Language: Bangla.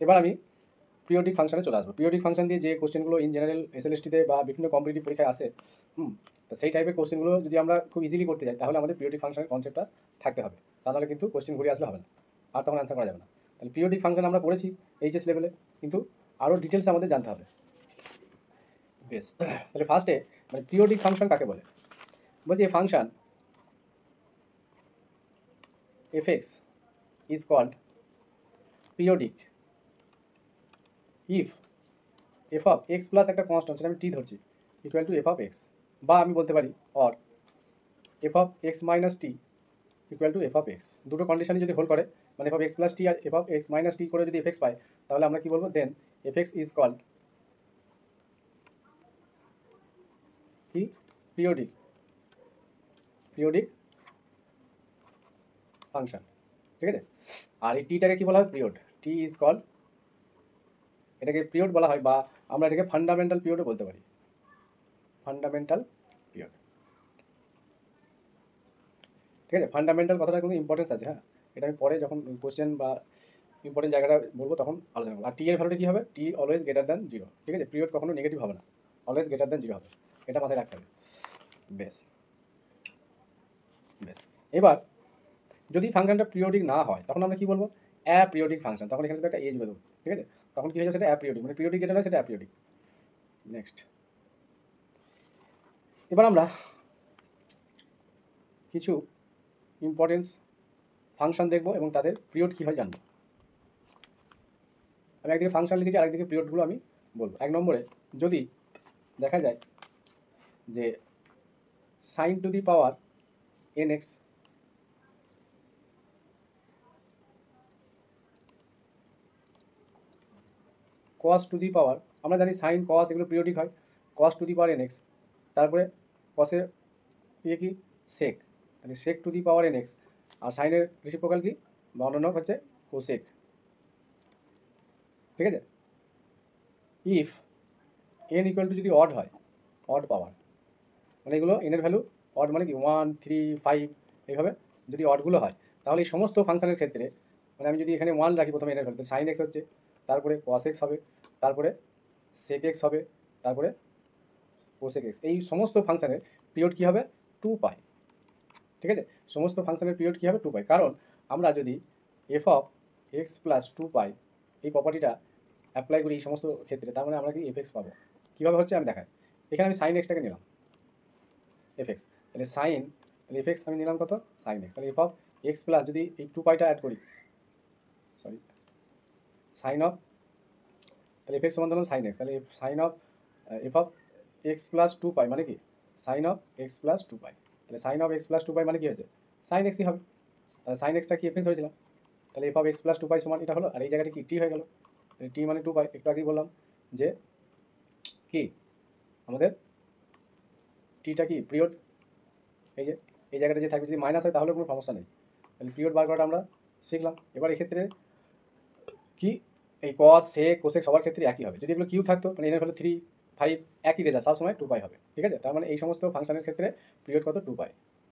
এবার আমি পিরিয়ডিক ফাংশনে চলে আসবো। পিরিয়ডিক ফাংশন দিয়ে যে কোশ্চেনগুলো ইন জেনারেল এসএলএসটিতে বা বিভিন্ন কম্পিটিটিভ পরীক্ষায় আসে, তো সেই টাইপের কোশ্চেনগুলো যদি আমরা খুব ইজিলি করতে যাই, তাহলে আমাদের পিরিয়ডিক ফাংশনের কনসেপ্টটা থাকতে হবে। তাহলে কিন্তু কোশ্চেন ঘুরে আসলে হবে না, আর তখন অ্যান্সার করা যাবে না। তাহলে পিরিয়ডিক ফাংশন আমরা পড়েছি এইচএস লেভেলে, কিন্তু আরও ডিটেলস আমাদের জানতে হবে। বেশ, তাহলে ফার্স্টে মানে পিরিয়ডিক ফাংশন কাকে বলে? বলছি a function fx is called periodic if f of x plus একটা কনস্ট্যান্ট, সেটা আমি টি ধরছি, equal to f of x, বা আমি বলতে পারি or f of x minus T equal to f of x। দুটো কন্ডিশনই যদি হোল্ড করে, মানে f of x plus T আর f of x minus T করে যদি fx পাই, তাহলে আমরা কি বলবো? দেন fx ইজ কল্ড কি? পিরিয়ডিক ফাংশন, ঠিক আছে? আর এই টিটাকে কি বলা হয়? পিরিয়ড। টি ইজ কল্ড, এটাকে পিরিয়ড বলা হয়, বা আমরা এটাকে ফান্ডামেন্টাল পিরিয়ডও বলতে পারি, ফান্ডামেন্টাল পিরিয়ড, ঠিক আছে? ফান্ডামেন্টাল কথাটা কিন্তু ইম্পর্টেন্স আছে, হ্যাঁ, এটা আমি পরে যখন কোশ্চেন বা ইম্পর্টেন্ট জায়গাটা বলবো তখন আলোচনা করবো। আর টি এর ভ্যালুটা কী হবে? টি অলওয়েজ গ্রেটার দ্যান জিরো, ঠিক আছে? পিরিয়ড কখনো নেগেটিভ হবে না, অলওয়েজ গ্রেটার দ্যান জিরো হবে, এটা মাথায় রাখতে হবে। বেশ, এবার যদি ফাংশনটা পিরিয়ডিক না হয়, তখন আমরা কি বলবো? অ্যাপিরিয়ডিক ফাংশন। তখন এখানে একটা এজ বেরোবে, ঠিক আছে? তখন কি হয়ে যাবে? সেটা অ্যাপিরিয়ডিক, মানে পিরিয়ডিক যেটা নয় সেটা অ্যাপিরিয়ডিক। নেক্সট, এবার আমরা কিছু ইম্পর্টেন্স ফাংশন দেখবো এবং তাদের পিরিয়ড কী হয় জানবো। আমি একদিকে ফাংশন লিখেছি, আরেকদিকে পিরিয়ডগুলো আমি বলবো। 1 নম্বরে যদি দেখা যায় যে sine to the power N X cos to the power, আমরা জানি সাইন কস এগুলো পিরিয়ডিক হয়, cos to the power N X, তারপরে কসের ইয়ে কি? সেক, মানে sec to the power N X, আর সাইনের রেসিপ্রোকাল কি? বা অন্য হচ্ছে কোসেক, ঠিক আছে? ইফ এন ইকুয়াল টু যদি অড হয়, অড পাওয়ার, মানে এগুলো এনের ভ্যালু অড, মানে কি 1 3 5 এইভাবে যদি অডগুলো হয়, তাহলে এই সমস্ত ফাংশনের ক্ষেত্রে, মানে আমি যদি এখানে 1 রাখি প্রথমে এনের ভ্যালু, সাইন এক্স হচ্ছে, তারপরে কস এক্স হবে, তারপরে সেক এক্স হবে, তারপরে কোসেক এক্স। এই সমস্ত ফাংশনের পিরিয়ড কী হবে? 2 পাই, ঠিক আছে? সমস্ত ফাংশনের পিরিয়ড কী হবে? 2 পাই। কারণ আমরা যদি এফ অফ এক্স প্লাস 2 পাই এই প্রপার্টিটা অ্যাপ্লাই করি এই সমস্ত ক্ষেত্রে, তার মানে আমরা কি এফ এক্স পাবো। কীভাবে হচ্ছে আমি দেখাই। এখানে আমি সাইন এক্সটাকে নিলাম এফ এক্স, তাহলে সাইন, তাহলে এফ এক্স আমি নিলাম কত? Sine X. তাহলে এফ অফ এক্স প্লাস যদি এই 2 পাইটা অ্যাড করি, সরি, সাইন অফ, তাহলে এফ এক্স সমান ধরুন সাইন এক্স, তাহলে sine of F of X plus 2 pi মানে কি? Sine of X plus 2 pi. তাহলে sine of X plus 2 pi মানে কি হয়েছে? সাইন এক্সই হবে। তাহলে সাইন এক্সটা কি এফ এক্স হয়েছিলাম, তাহলে এফ অফ এক্স প্লাস 2 পাই সমান এটা হলো, আর এই জায়গাটা কি? টি হয়ে গেল। টি মানে 2 পাই। একটু আগেই বললাম যে কি আমাদের টিটা কি? পিরিয়ড। এই যে এই জায়গাটা যে থাকবে, যদি মাইনাস হয় তাহলে কোনো সমস্যা নেই। তাহলে পিরিয়ড বার করাটা আমরা শিখলাম। এবার এক্ষেত্রে কি? এই কস সেক কোসেক সবার ক্ষেত্রে একই হবে। যদি এগুলো কিউ থাকতো, মানে এনের হলো 3 5 একই রেজাল্ট, সবসময় 2 পাই হবে, ঠিক আছে? তার মানে এই সমস্ত ফাংশনের ক্ষেত্রে পিরিয়ড কত? 2 পাই।